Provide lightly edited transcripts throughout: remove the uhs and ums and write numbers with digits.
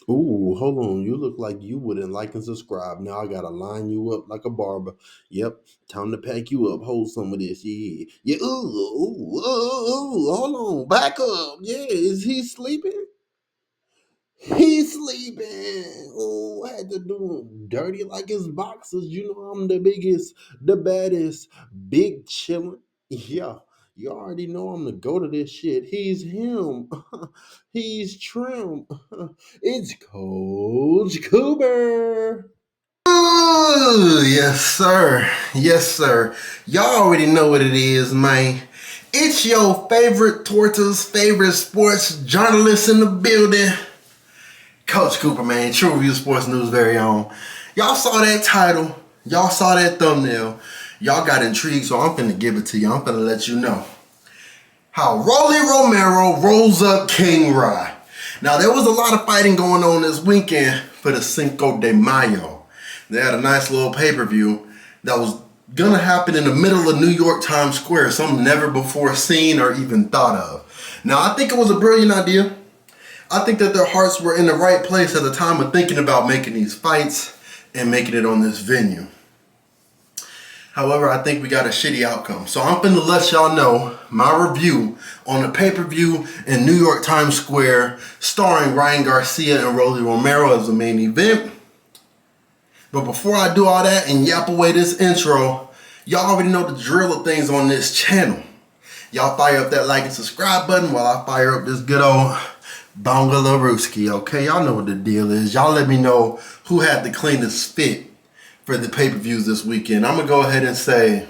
Ooh, hold on. You look like you wouldn't like and subscribe. Now I gotta line you up like a barber. Yep, time to pack you up. Hold some of this. Yeah. Yeah. Hold on. Back up. Yeah. Is he sleeping? He's sleeping. Oh, I had to do him dirty like his boxers. You know I'm the biggest, the baddest, big chillin'. Yeah, you already know I'm the go to this shit. He's him. He's Trim. It's Coach Cooper. Ooh, yes, sir. Yes, sir. Y'all already know what it is, man. It's your favorite Tortoise, favorite sports journalist in the building, Coach Cooper, man. True Review Sports News very own. Y'all saw that title. Y'all saw that thumbnail. Y'all got intrigued, so I'm finna give it to you. I'm finna let you know how Rolly Romero rolls up King Rye. Now, there was a lot of fighting going on this weekend for the Cinco de Mayo. They had a nice little pay-per-view that was gonna happen in the middle of New York Times Square, something never before seen or even thought of. Now, I think it was a brilliant idea. I think that their hearts were in the right place at the time of thinking about making these fights and making it on this venue. However, I think we got a shitty outcome. So I'm finna let y'all know my review on the pay-per-view in New York Times Square starring Ryan Garcia and Rolly Romero as the main event. But before I do all that and yap away this intro, y'all already know the drill of things on this channel. Y'all fire up that like and subscribe button while I fire up this good old Bongalarooski, okay? Y'all know what the deal is. Y'all let me know who had the cleanest fit for the pay-per-views this weekend. I'm gonna go ahead and say,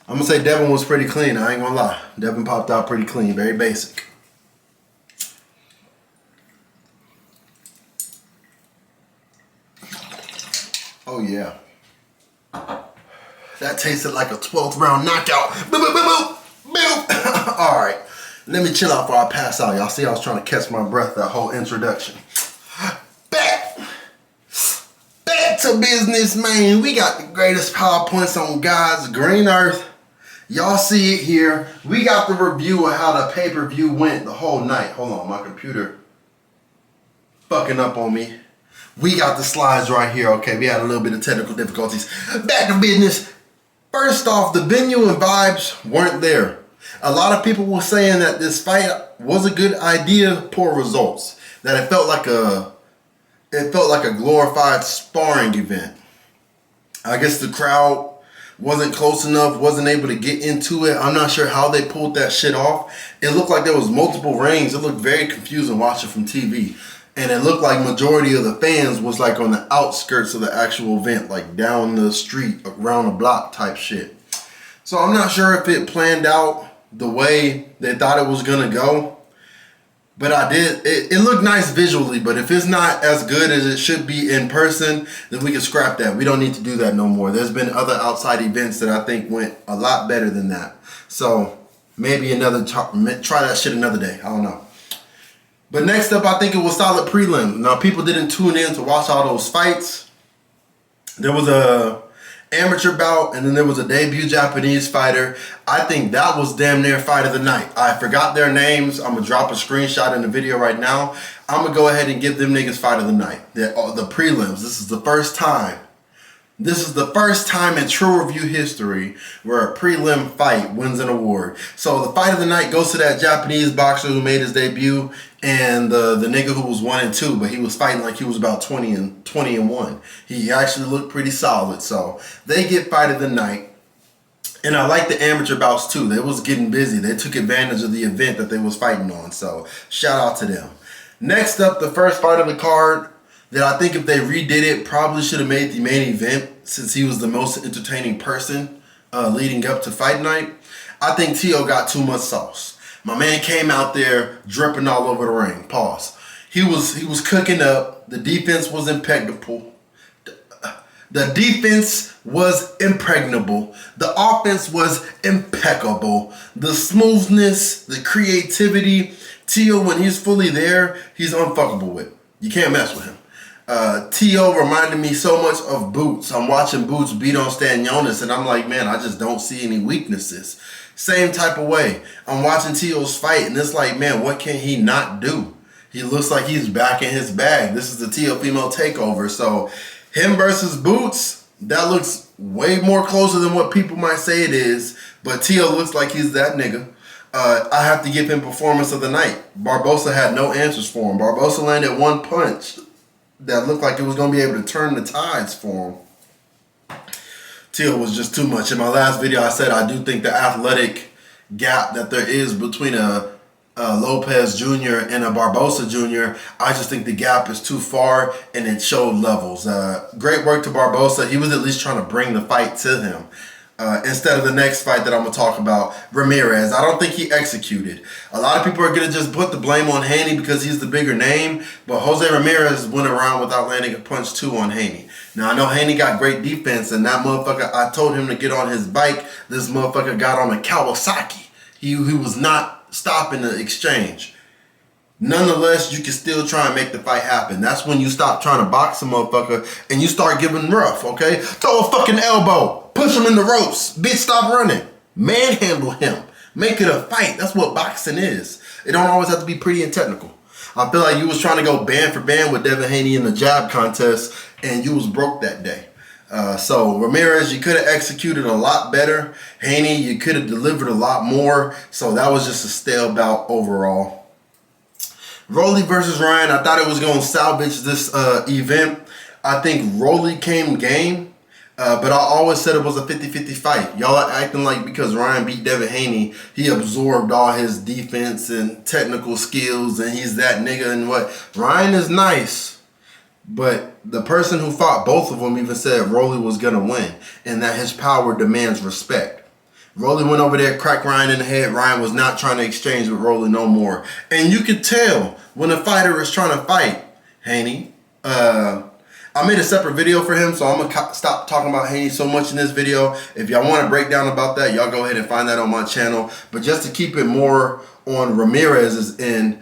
Devin was pretty clean. I ain't gonna lie. Devin popped out pretty clean, very basic. Oh yeah. That tasted like a 12th round knockout. Boop, boop, boop, boop, boop. All right, let me chill out before I pass out. Y'all see I was trying to catch my breath that whole introduction. Back to business, man. We got the greatest PowerPoints on God's green earth. Y'all see it here. We got the review of how the pay-per-view went the whole night. Hold on, my computer fucking up on me. We got the slides right here. Okay, we had a little bit of technical difficulties. Back to business. First off, the venue and vibes weren't there. A lot of people were saying that this fight was a good idea, poor results. That it felt like a glorified sparring event. I guess the crowd wasn't close enough, wasn't able to get into it. I'm not sure how they pulled that shit off. It looked like there was multiple rings. It looked very confusing watching from TV. And it looked like majority of the fans was like on the outskirts of the actual event, like down the street, around the block type shit. So I'm not sure if it planned out the way they thought it was gonna go. But it looked nice visually, but if it's not as good as it should be in person, then we can scrap that. We don't need to do that no more. There's been other outside events that I think went a lot better than that. So maybe try that shit another day. I don't know. But next up, I think it was solid prelim. Now, people didn't tune in to watch all those fights. There was a amateur bout, and then there was a debut Japanese fighter. I think that was damn near fight of the night. I forgot their names. I'm going to drop a screenshot in the video right now. I'm going to go ahead and give them niggas fight of the night. The prelims. This is the first time. This is the first time in True Review history where a prelim fight wins an award. So the fight of the night goes to that Japanese boxer who made his debut, and the nigga who was 1-2, but he was fighting like he was about 20-1. He actually looked pretty solid. So they get fight of the night. And I like the amateur bouts too. They was getting busy. They took advantage of the event that they was fighting on. So shout out to them. Next up, the first fight of the card that I think if they redid it, probably should have made the main event since he was the most entertaining person leading up to fight night. I think T.O. got too much sauce. My man came out there dripping all over the ring. Pause. He was cooking up. The defense was impeccable. The defense was impregnable. The offense was impeccable. The smoothness, the creativity. T.O., when he's fully there, he's unfuckable with. You can't mess with him. T.O. reminded me so much of Boots. I'm watching Boots beat on Stanionis, and I'm like, man, I just don't see any weaknesses. Same type of way. I'm watching T.O.'s fight, and it's like, man, what can he not do? He looks like he's back in his bag. This is the Teofimo takeover. So him versus Boots, that looks way more closer than what people might say it is. But Teo looks like he's that nigga. I have to give him performance of the night. Barboza had no answers for him. Barboza landed one punch that looked like it was going to be able to turn the tides for him. Teo was just too much. In my last video, I said I do think the athletic gap that there is between a Lopez Jr. and a Barboza Jr., I just think the gap is too far, and it showed levels. Great work to Barboza. He was at least trying to bring the fight to him. Instead of the next fight that I'm going to talk about, Ramirez. I don't think he executed. A lot of people are going to just put the blame on Haney because he's the bigger name, but Jose Ramirez went around without landing a punch too on Haney. Now, I know Haney got great defense, and that motherfucker, I told him to get on his bike. This motherfucker got on a Kawasaki. He was not stopping the exchange. Nonetheless, you can still try and make the fight happen. That's when you stop trying to box a motherfucker and you start giving rough, okay? Throw a fucking elbow. Push him in the ropes. Bitch, stop running. Manhandle him. Make it a fight. That's what boxing is. It don't always have to be pretty and technical. I feel like you was trying to go band for band with Devin Haney in the jab contest and you was broke that day. So Ramirez, you could have executed a lot better. Haney, you could have delivered a lot more. So that was just a stale bout overall. Rolly versus Ryan, I thought it was going to salvage this event. I think Rolly came game, but I always said it was a 50-50 fight. Y'all are acting like because Ryan beat Devin Haney, he absorbed all his defense and technical skills and he's that nigga and what. Ryan is nice, but the person who fought both of them even said Rolly was going to win and that his power demands respect. Rolly went over there, cracked Ryan in the head. Ryan was not trying to exchange with Rolly no more. And you could tell when a fighter is trying to fight Haney. I made a separate video for him, so I'm going to stop talking about Haney so much in this video. If y'all want to break down about that, y'all go ahead and find that on my channel. But just to keep it more on Ramirez's end,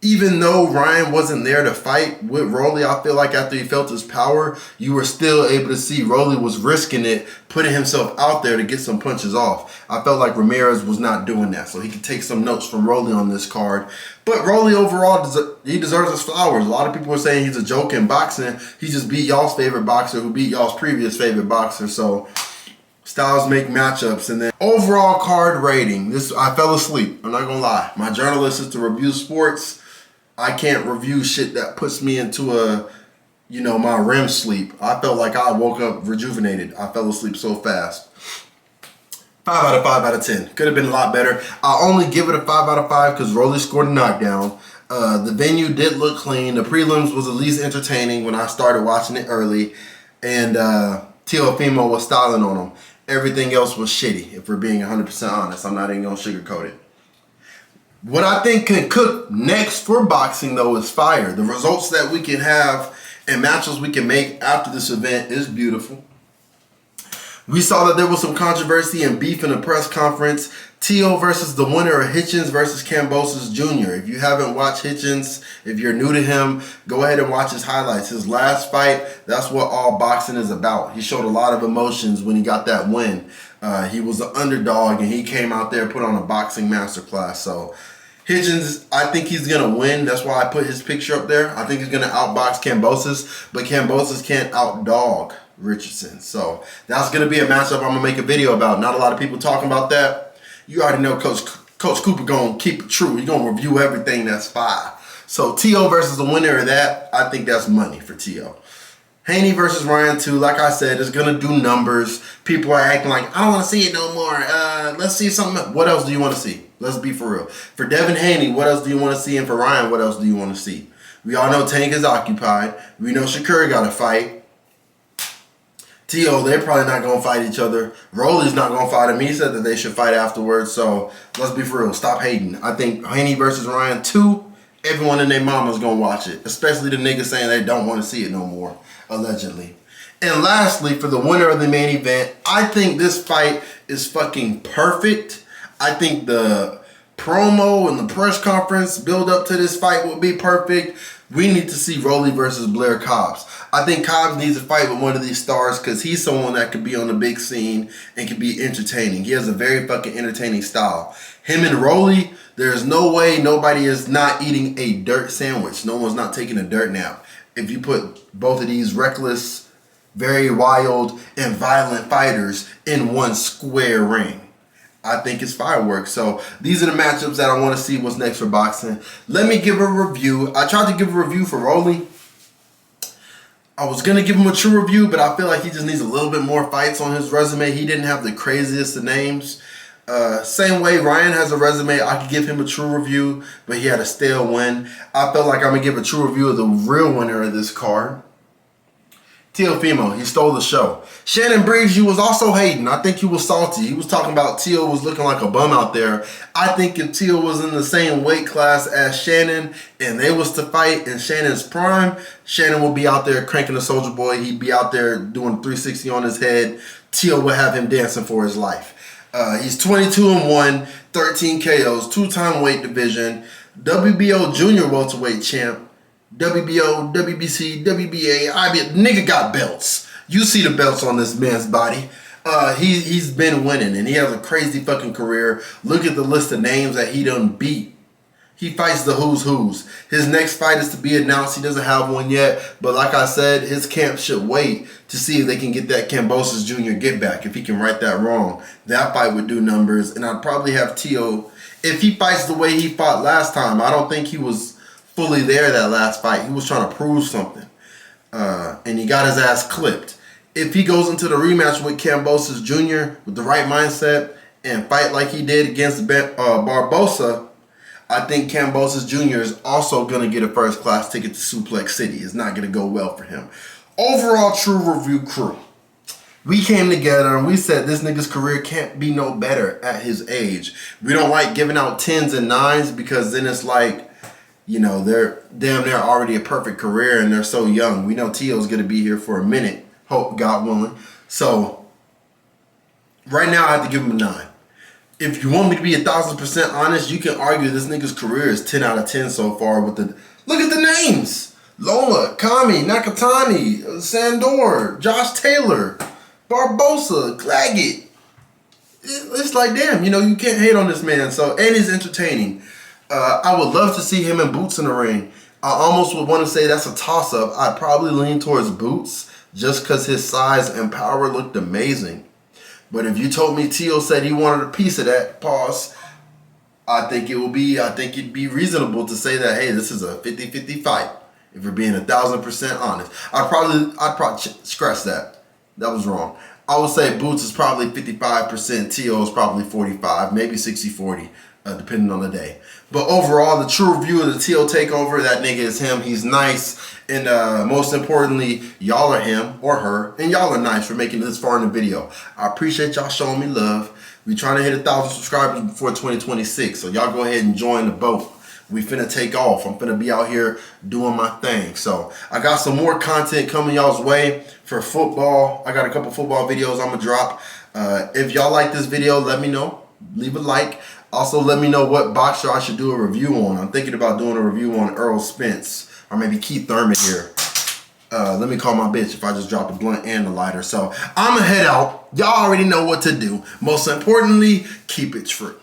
even though Ryan wasn't there to fight with Rolly, I feel like after he felt his power, you were still able to see Rolly was risking it, putting himself out there to get some punches off. I felt like Ramirez was not doing that, so he could take some notes from Rolly on this card. But Rolly overall, he deserves his flowers. A lot of people are saying he's a joke in boxing. He just beat y'all's favorite boxer who beat y'all's previous favorite boxer, so styles make matchups. And then overall card rating, I fell asleep. I'm not gonna lie. My journalist is to review sports. I can't review shit that puts me into my REM sleep. I felt like I woke up rejuvenated. I fell asleep so fast. 5 out of 5 out of 10. Could have been a lot better. I only give it a 5 out of 5 because Rolly scored a knockdown. The venue did look clean. The prelims was at least entertaining when I started watching it early. And Teofimo was styling on him. Everything else was shitty, if we're being 100% honest. I'm not even going to sugarcoat it. What I think can cook next for boxing, though, is fire. The results that we can have and matches we can make after this event is beautiful. We saw that there was some controversy and beef in the press conference. Teo versus the winner of Hitchens versus Kambosos Jr. If you haven't watched Hitchens, if you're new to him, go ahead and watch his highlights. His last fight, that's what all boxing is about. He showed a lot of emotions when he got that win. He was an underdog and he came out there and put on a boxing masterclass. So Hitchens, I think he's going to win. That's why I put his picture up there. I think he's going to outbox Kambosos, but Kambosos can't outdog Richardson. So that's going to be a matchup I'm going to make a video about. Not a lot of people talking about that. You already know Coach Cooper going to keep it true. He's going to review everything that's fire. So Teo versus the winner of that, I think that's money for Teo. Haney versus Ryan 2, like I said, is going to do numbers. People are acting like, I don't want to see it no more. Let's see something else. What else do you want to see? Let's be for real. For Devin Haney, what else do you want to see? And for Ryan, what else do you want to see? We all know Tank is occupied. We know Shakur got to fight. Teo, they're probably not going to fight each other. Rolly's not going to fight him. He said that they should fight afterwards. So let's be for real. Stop hating. I think Haney versus Ryan 2, everyone and their mama's going to watch it. Especially the niggas saying they don't want to see it no more, allegedly. And lastly, for the winner of the main event, I think this fight is fucking perfect. I think the promo and the press conference build up to this fight will be perfect. We need to see Rolly versus Blair Cobbs. I think Cobbs needs to fight with one of these stars because he's someone that could be on the big scene and can be entertaining. He has a very fucking entertaining style. Him and Rolly, there's no way nobody is not eating a dirt sandwich. No one's not taking a dirt nap. If you put both of these reckless, very wild, and violent fighters in one square ring, I think it's fireworks. So these are the matchups that I want to see what's next for boxing. Let me give a review. I tried to give a review for Rolly. I was going to give him a true review, but I feel like he just needs a little bit more fights on his resume. He didn't have the craziest of names. Same way Ryan has a resume, I could give him a true review, but he had a stale win. I felt like I'm going to give a true review of the real winner of this card. Teofimo, he stole the show. Shannon Briggs, you was also hating. I think you was salty. He was talking about Teal was looking like a bum out there. I think if Teal was in the same weight class as Shannon and they was to fight in Shannon's prime, Shannon would be out there cranking the Soldier Boy. He'd be out there doing 360 on his head. Teal would have him dancing for his life. He's 22-1, 13 KOs, two-time weight division, WBO junior welterweight champ, WBO, WBC, WBA, nigga got belts. You see the belts on this man's body. He's been winning, and he has a crazy fucking career. Look at the list of names that he done beat. He fights the who's who's. His next fight is to be announced. He doesn't have one yet, but like I said, his camp should wait to see if they can get that Kambosos Jr. get back. If he can right that wrong, that fight would do numbers, and I'd probably have Tio. If he fights the way he fought last time, I don't think he was fully there that last fight. He was trying to prove something, and he got his ass clipped. If he goes into the rematch with Kambosos Jr. with the right mindset and fight like he did against Barboza, I think Kambosos Jr. is also going to get a first-class ticket to Suplex City. It's not going to go well for him. Overall, true review crew. We came together and we said this nigga's career can't be no better at his age. We don't like giving out 10s and 9s because then it's like, you know, they're damn near already a perfect career and they're so young. We know Tio's going to be here for a minute, hope God willing. So right now I have to give him a 9. If you want me to be 1,000% honest, you can argue this nigga's career is 10 out of 10 so far with the... Look at the names! Lola, Kami, Nakatani, Sandor, Josh Taylor, Barboza, Claggett. It's like, damn, you know, you can't hate on this man. So, and he's entertaining. I would love to see him and Boots in the ring. I almost would want to say that's a toss-up. I'd probably lean towards Boots just because his size and power looked amazing. But if you told me Tio said he wanted a piece of that, pause, I think it'd be reasonable to say that, hey, this is a 50-50 fight. If we're being 1,000% honest. I'd probably scratch that. That was wrong. I would say Boots is probably 55%, Tio is probably 45, maybe 60-40, depending on the day. But overall, the true review of the Tio takeover, that nigga is him. He's nice. And most importantly, y'all are him or her. And y'all are nice for making it this far in the video. I appreciate y'all showing me love. We trying to hit 1,000 subscribers before 2026. So y'all go ahead and join the boat. We finna take off. I'm finna be out here doing my thing. So I got some more content coming y'all's way for football. I got a couple football videos I'm gonna drop. If y'all like this video, let me know. Leave a like. Also, let me know what boxer I should do a review on. I'm thinking about doing a review on Earl Spence or maybe Keith Thurman here. Let me call my bitch if I just drop the blunt and the lighter. So I'm gonna head out. Y'all already know what to do. Most importantly, keep it true.